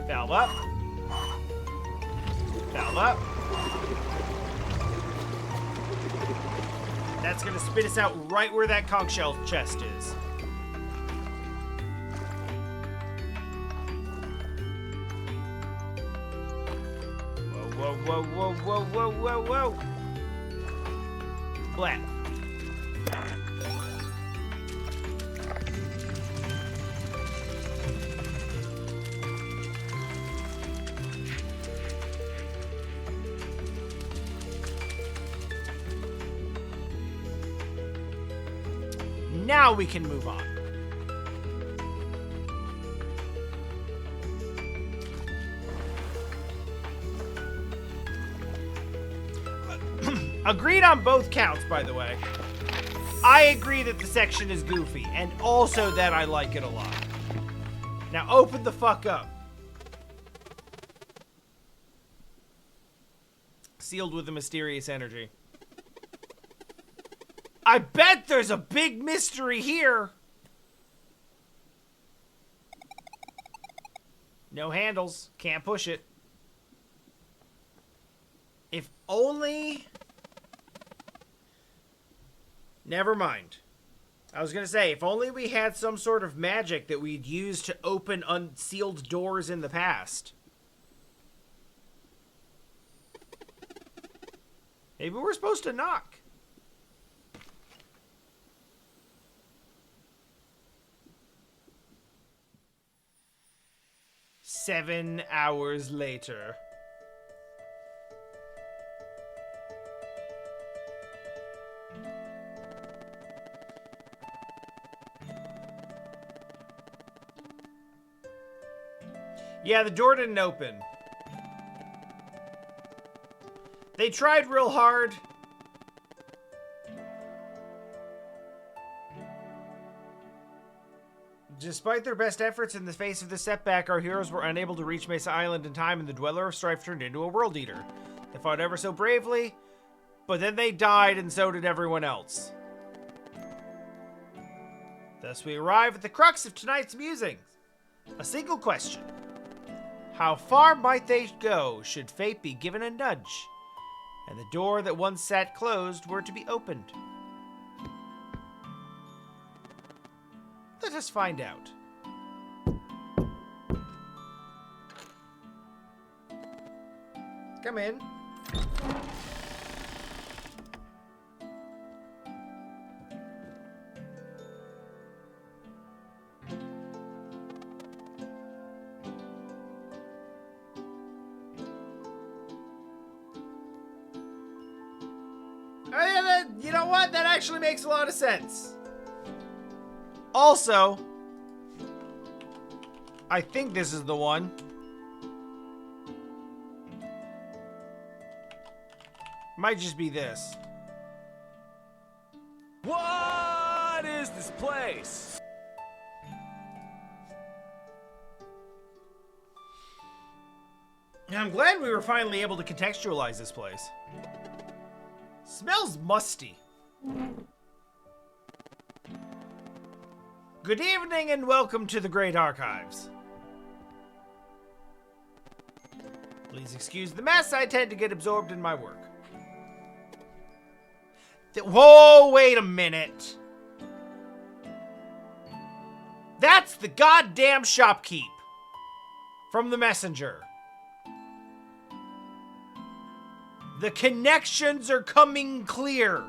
Valve up. Valve up. That's gonna spit us out right where that conch shell chest is. Whoa, whoa, whoa, whoa, whoa, whoa, whoa. Blat. Now we can move on. Agreed on both counts, by the way. I agree that the section is goofy, and also that I like it a lot. Now open the fuck up. Sealed with a mysterious energy. I bet there's a big mystery here. No handles. Can't push it. If only... Never mind. I was going to say, if only we had some sort of magic that we'd use to open unsealed doors in the past. Maybe we're supposed to knock. Seven hours later. Yeah, the door didn't open. They tried real hard. Despite their best efforts in the face of the setback, our heroes were unable to reach Mesa Island in time, and the Dweller of Strife turned into a World Eater. They fought ever so bravely, but then they died, and so did everyone else. Thus we arrive at the crux of tonight's musings. A single question. How far might they go should fate be given a nudge, and the door that once sat closed were to be opened? Let us find out. Come in. You know what? That actually makes a lot of sense. Also, I think this is the one. Might just be this. What is this place? I'm glad we were finally able to contextualize this place. Smells musty. Good evening and welcome to the Great Archives. Please excuse the mess, I tend to get absorbed in my work. Whoa, wait a minute. That's the goddamn shopkeep from the messenger. The connections are coming clear.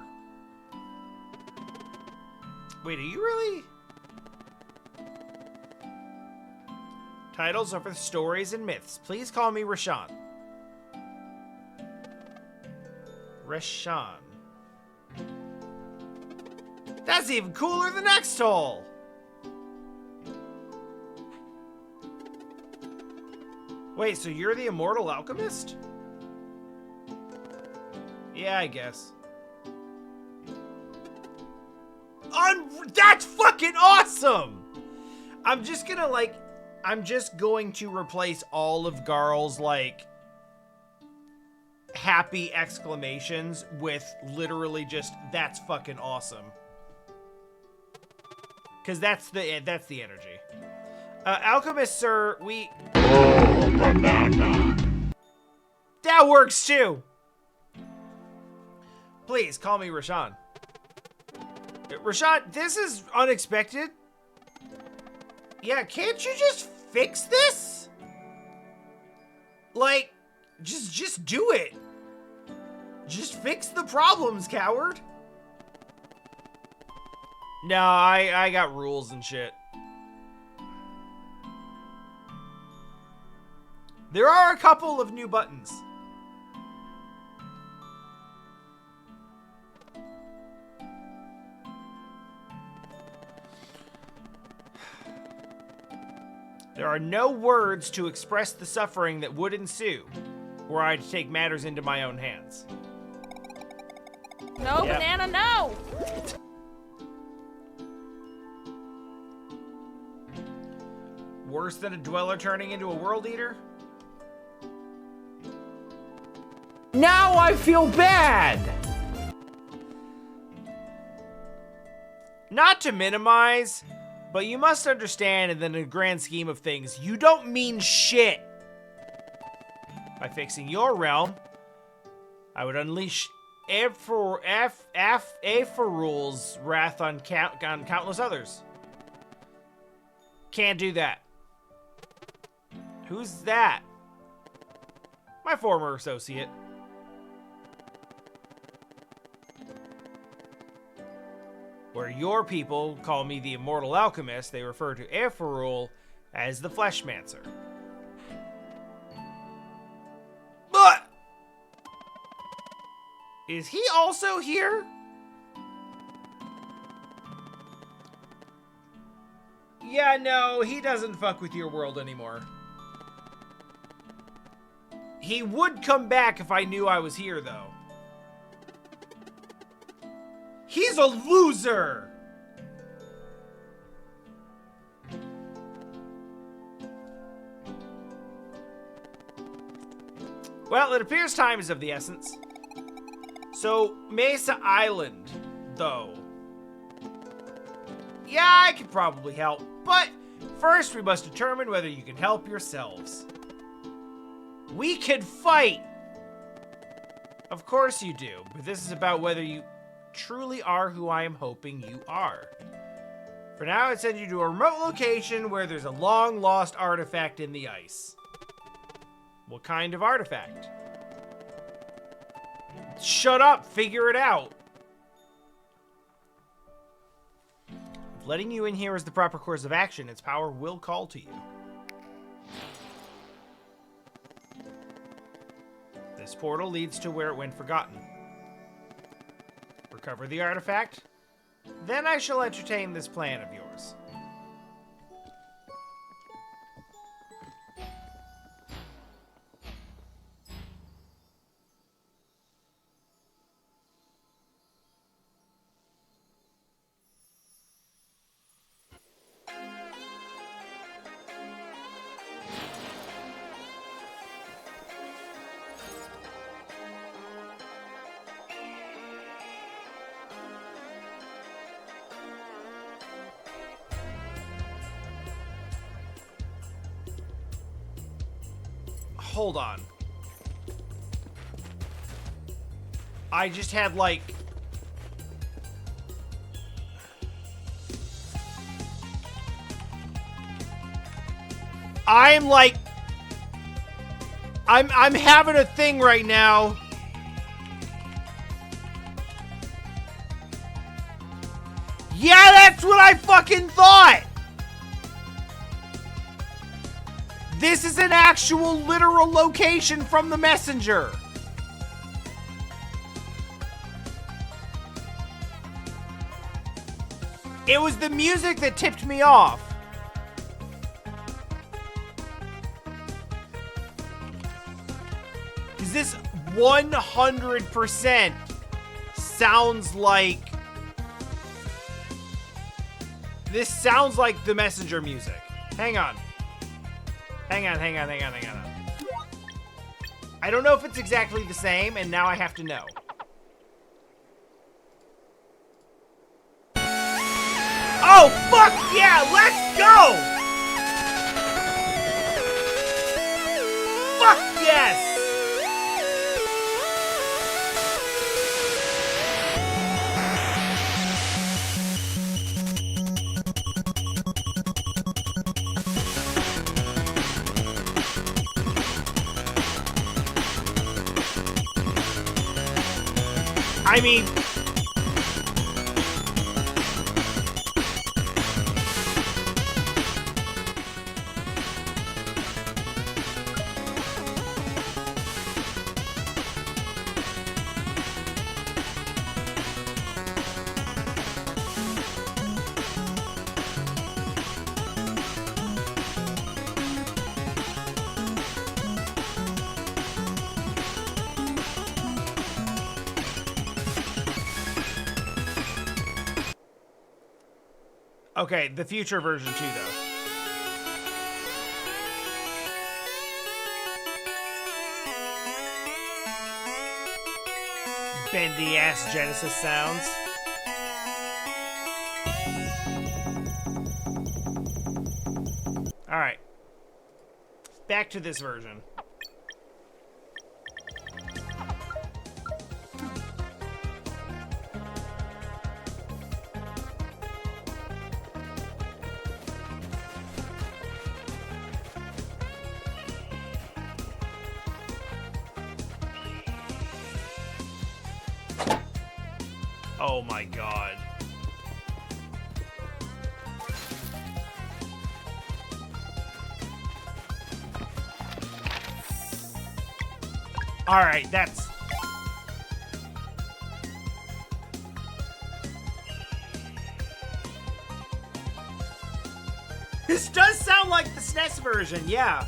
Wait, are you really? Titles are for stories and myths. Please call me Rashan. Rashan. That's even cooler than X-Toll. Wait, so you're the immortal alchemist? Yeah, I guess. That's fucking awesome! I'm just going to replace all of Garl's, happy exclamations with literally just, that's fucking awesome. Because that's the energy. Alchemist, sir, we... That works too! Please, call me Rashan. Rashad, this is unexpected. Yeah, can't you just fix this? Like, just do it. Just fix the problems, coward. No, I got rules and shit. There are a couple of new buttons. There are no words to express the suffering that would ensue were I to take matters into my own hands. No, yep. Banana, no! Worse than a dweller turning into a world eater? Now I feel bad! Not to minimize, but you must understand that in the grand scheme of things, you don't mean shit. By fixing your realm, I would unleash Aferul's wrath on countless others. Can't do that. Who's that? My former associate. Where your people call me the Immortal Alchemist, they refer to Aferul as the Fleshmancer. But is he also here? Yeah, no, he doesn't fuck with your world anymore. He would come back if I knew I was here, though. He's a loser! Well, it appears time is of the essence. So, Mesa Island, though. Yeah, I could probably help, but first we must determine whether you can help yourselves. We can fight! Of course you do, but this is about whether you truly are who I am hoping you are. For now, I'd send you to a remote location where there's a long-lost artifact in the ice. What kind of artifact? Shut up! Figure it out! If letting you in here is the proper course of action, its power will call to you. This portal leads to where it went forgotten. Recover the artifact, then I shall entertain this plan of yours. Hold on. I just had like... I'm like... I'm having a thing right now. Yeah, that's what I fucking thought! This is an actual literal location from the messenger. It was the music that tipped me off. Because this 100% sounds like... This sounds like the messenger music. Hang on. Hang on. I don't know if it's exactly the same, and now I have to know. Oh, fuck yeah! Let's go! Fuck yes! I mean... Okay, the future version too, though. Bendy ass Genesis sounds. All right, back to this version. Oh my god. All right, that's... This does sound like the SNES version, yeah.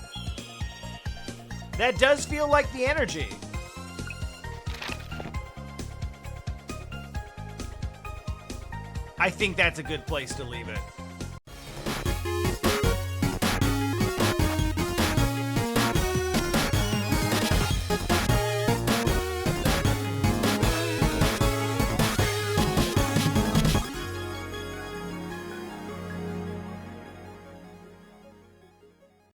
That does feel like the energy. I think that's a good place to leave it.